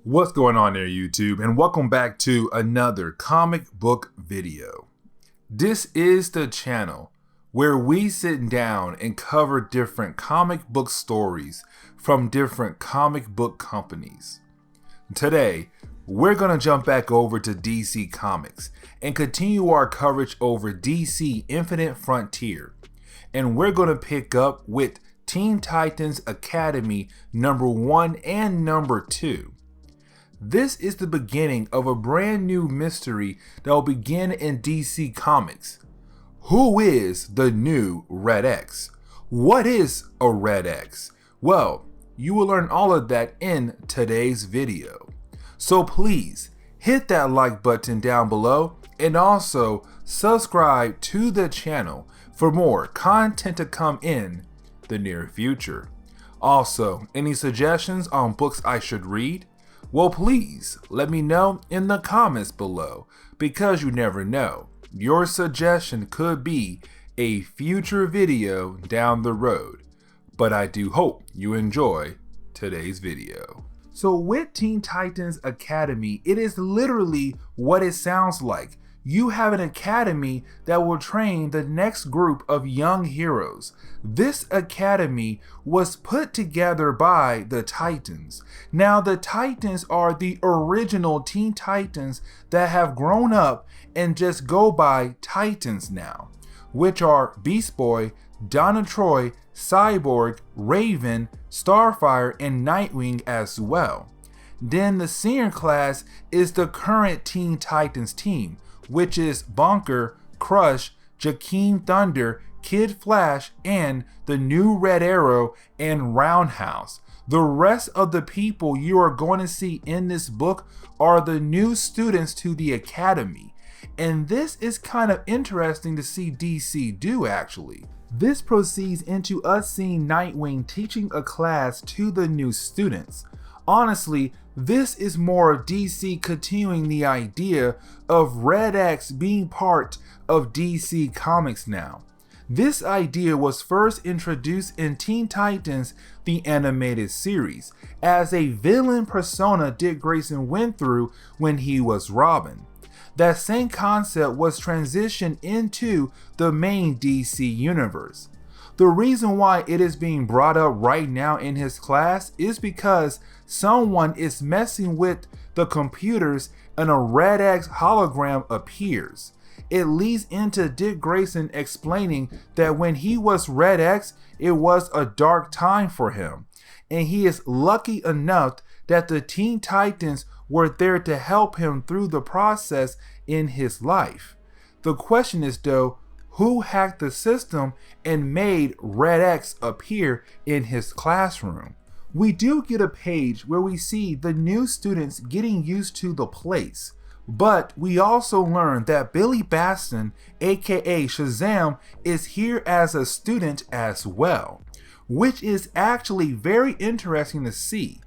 What's going on there, YouTube, and welcome back to another comic book video. This is the channel where we sit down and cover different comic book stories from different comic book companies. Today, we're going to jump back over to DC Comics and continue our coverage over DC Infinite Frontier. And we're going to pick up with Teen Titans Academy number 1 and number 2. This is the beginning of a brand new mystery that will begin in DC Comics. Who is the new Red X? What is a Red X? Well, you will learn all of that in today's video. So please hit that like button down below and also subscribe to the channel for more content to come in the near future. Also, any suggestions on books I should read? Well, please let me know in the comments below, because you never know, your suggestion could be a future video down the road. But I do hope you enjoy today's video. So with Teen Titans Academy, it is literally what it sounds like. You have an academy that will train the next group of young heroes. This academy was put together by the Titans. Now, the Titans are the original Teen Titans that have grown up and just go by Titans now, which are Beast Boy, Donna Troy, Cyborg, Raven, Starfire, and Nightwing as well. Then the senior class is the current Teen Titans team, which is Bonker, Crush, Jakeem Thunder, Kid Flash, and the new Red Arrow and Roundhouse. The rest of the people you are going to see in this book are the new students to the Academy. And this is kind of interesting to see DC do, actually. This proceeds into us seeing Nightwing teaching a class to the new students. Honestly, this is more DC continuing the idea of Red X being part of DC Comics now. This idea was first introduced in Teen Titans, the animated series, as a villain persona Dick Grayson went through when he was Robin. That same concept was transitioned into the main DC universe. The reason why it is being brought up right now in his class is because someone is messing with the computers and a Red X hologram appears. It leads into Dick Grayson explaining that when he was Red X, it was a dark time for him. And he is lucky enough that the Teen Titans were there to help him through the process in his life. The question is though, who hacked the system and made Red X appear in his classroom? We do get a page where we see the new students getting used to the place, but we also learn that Billy Batson, aka Shazam, is here as a student as well, which is actually very interesting to see.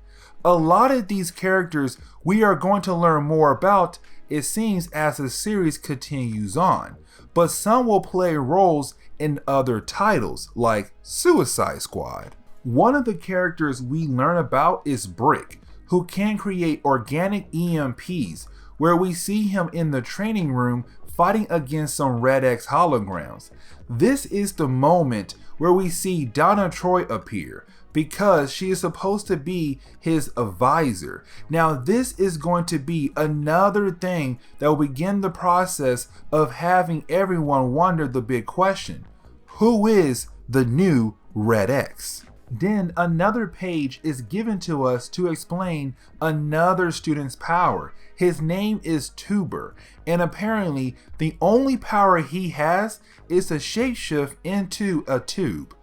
A lot of these characters we are going to learn more about, it seems, as the series continues on, but some will play roles in other titles like Suicide Squad. One of the characters we learn about is Brick, who can create organic EMPs, where we see him in the training room fighting against some Red X holograms. This is the moment where we see Donna Troy appear, because she is supposed to be his advisor. Now this is going to be another thing that will begin the process of having everyone wonder the big question: who is the new Red X? Then another page is given to us to explain another student's power. His name is Tuber, and apparently the only power he has is to shapeshift into a tube.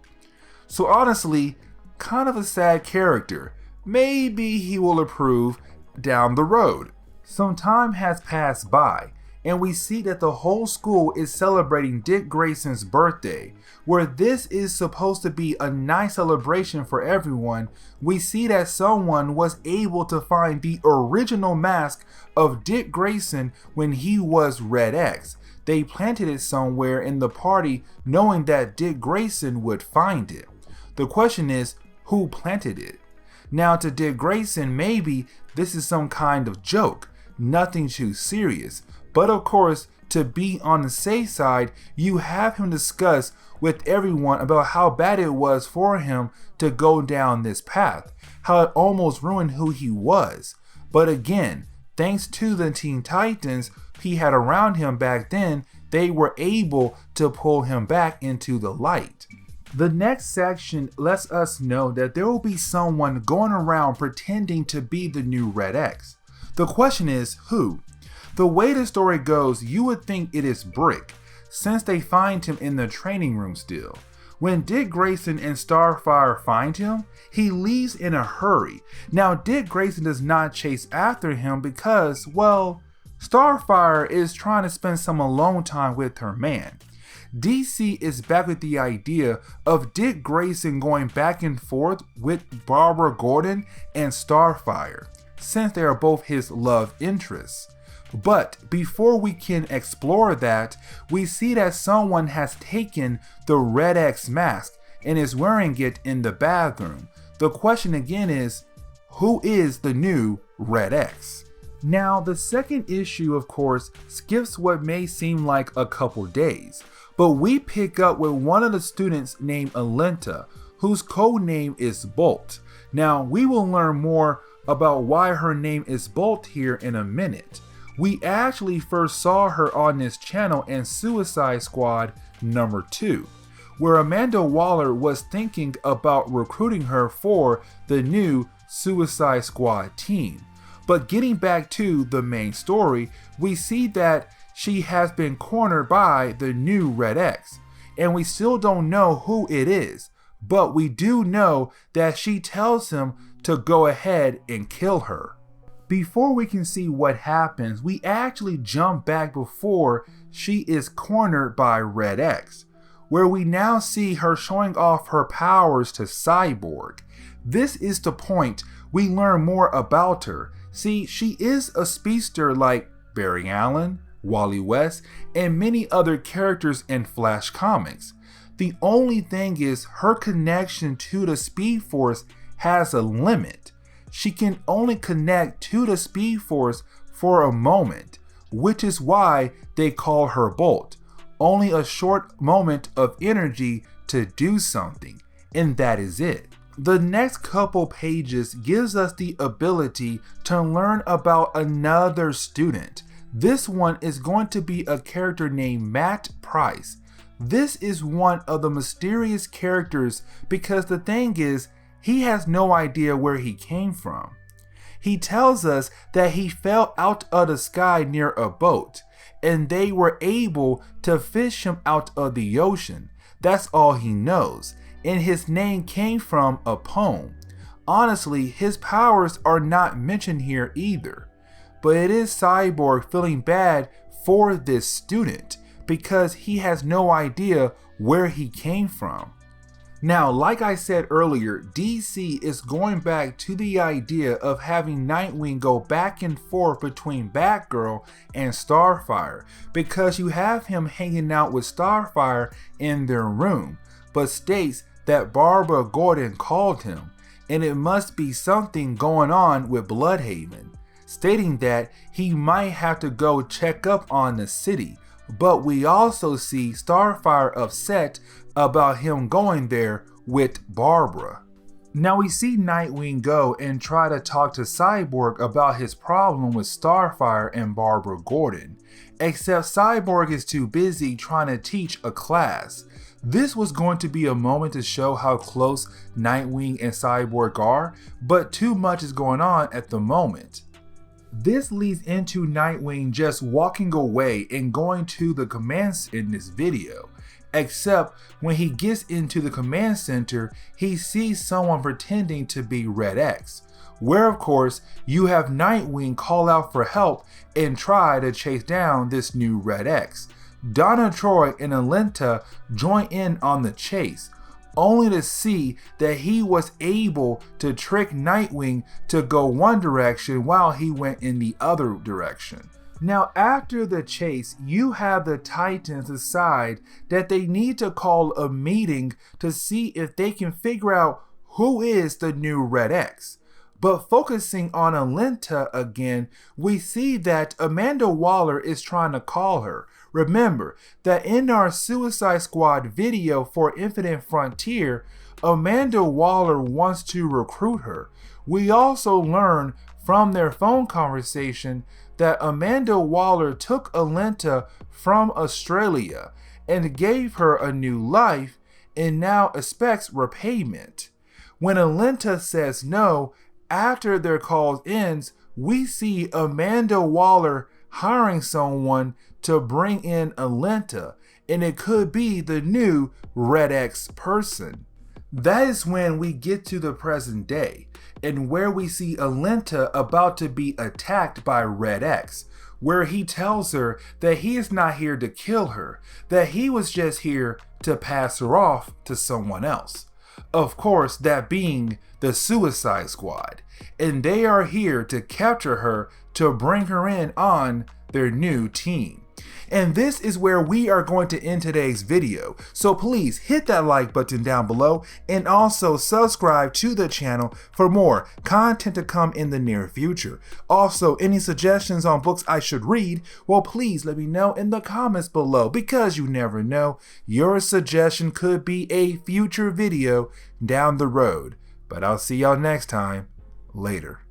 So honestly, kind of a sad character. Maybe he will improve down the road. Some time has passed by, and we see that the whole school is celebrating Dick Grayson's birthday. Where this is supposed to be a nice celebration for everyone, we see that someone was able to find the original mask of Dick Grayson when he was Red X. They planted it somewhere in the party knowing that Dick Grayson would find it. The question is, who planted it? Now to Dick Grayson, maybe this is some kind of joke, nothing too serious. But of course, to be on the safe side, you have him discuss with everyone about how bad it was for him to go down this path, how it almost ruined who he was. But again, thanks to the Teen Titans he had around him back then, they were able to pull him back into the light. The next section lets us know that there will be someone going around pretending to be the new Red X. The question is, who? The way the story goes, you would think it is Brick, since they find him in the training room still. When Dick Grayson and Starfire find him, he leaves in a hurry. Now, Dick Grayson does not chase after him because, well, Starfire is trying to spend some alone time with her man. DC is back with the idea of Dick Grayson going back and forth with Barbara Gordon and Starfire, since they are both his love interests. But before we can explore that, we see that someone has taken the Red X mask and is wearing it in the bathroom. The question again is, who is the new Red X? Now, the second issue, of course, skips what may seem like a couple days, but we pick up with one of the students named Alenta, whose code name is Bolt. Now, we will learn more about why her name is Bolt here in a minute. We actually first saw her on this channel in Suicide Squad number 2, where Amanda Waller was thinking about recruiting her for the new Suicide Squad team. But getting back to the main story, we see that she has been cornered by the new Red X, and we still don't know who it is, but we do know that she tells him to go ahead and kill her. Before we can see what happens, we actually jump back before she is cornered by Red X, where we now see her showing off her powers to Cyborg. This is the point we learn more about her. See, she is a speedster like Barry Allen, Wally West, and many other characters in Flash comics. The only thing is her connection to the Speed Force has a limit. She can only connect to the Speed Force for a moment, which is why they call her Bolt. Only a short moment of energy to do something, and that is it. The next couple pages gives us the ability to learn about another student. This one is going to be a character named Matt Price. This is one of the mysterious characters because the thing is, he has no idea where he came from. He tells us that he fell out of the sky near a boat, and they were able to fish him out of the ocean. That's all he knows, and his name came from a poem. Honestly, his powers are not mentioned here either, but it is Cyborg feeling bad for this student because he has no idea where he came from. Now, like I said earlier, DC is going back to the idea of having Nightwing go back and forth between Batgirl and Starfire because you have him hanging out with Starfire in their room, but states that Barbara Gordon called him, and it must be something going on with Bloodhaven, stating that he might have to go check up on the city. But we also see Starfire upset about him going there with Barbara. Now we see Nightwing go and try to talk to Cyborg about his problem with Starfire and Barbara Gordon, except Cyborg is too busy trying to teach a class. This was going to be a moment to show how close Nightwing and Cyborg are, but too much is going on at the moment. This leads into Nightwing just walking away and going to the command center in this video. Except when he gets into the command center, he sees someone pretending to be Red X, where of course you have Nightwing call out for help and try to chase down this new Red X. Donna Troy and Alenta join in on the chase, only to see that he was able to trick Nightwing to go one direction while he went in the other direction. Now after the chase, you have the Titans decide that they need to call a meeting to see if they can figure out who is the new Red X. But focusing on Alinta again, we see that Amanda Waller is trying to call her. Remember that in our Suicide Squad video for Infinite Frontier, Amanda Waller wants to recruit her. We also learn from their phone conversation that Amanda Waller took Alinta from Australia and gave her a new life and now expects repayment. When Alinta says no, after their call ends, we see Amanda Waller hiring someone to bring in Alinta, and it could be the new Red X person. That is when we get to the present day, and where we see Alinta about to be attacked by Red X, where he tells her that he is not here to kill her, that he was just here to pass her off to someone else. Of course, that being the Suicide Squad, and they are here to capture her to bring her in on their new team. And this is where we are going to end today's video, so please hit that like button down below and also subscribe to the channel for more content to come in the near future. Also, any suggestions on books I should read, well, please let me know in the comments below, because you never know, your suggestion could be a future video down the road. But I'll see y'all next time. Later.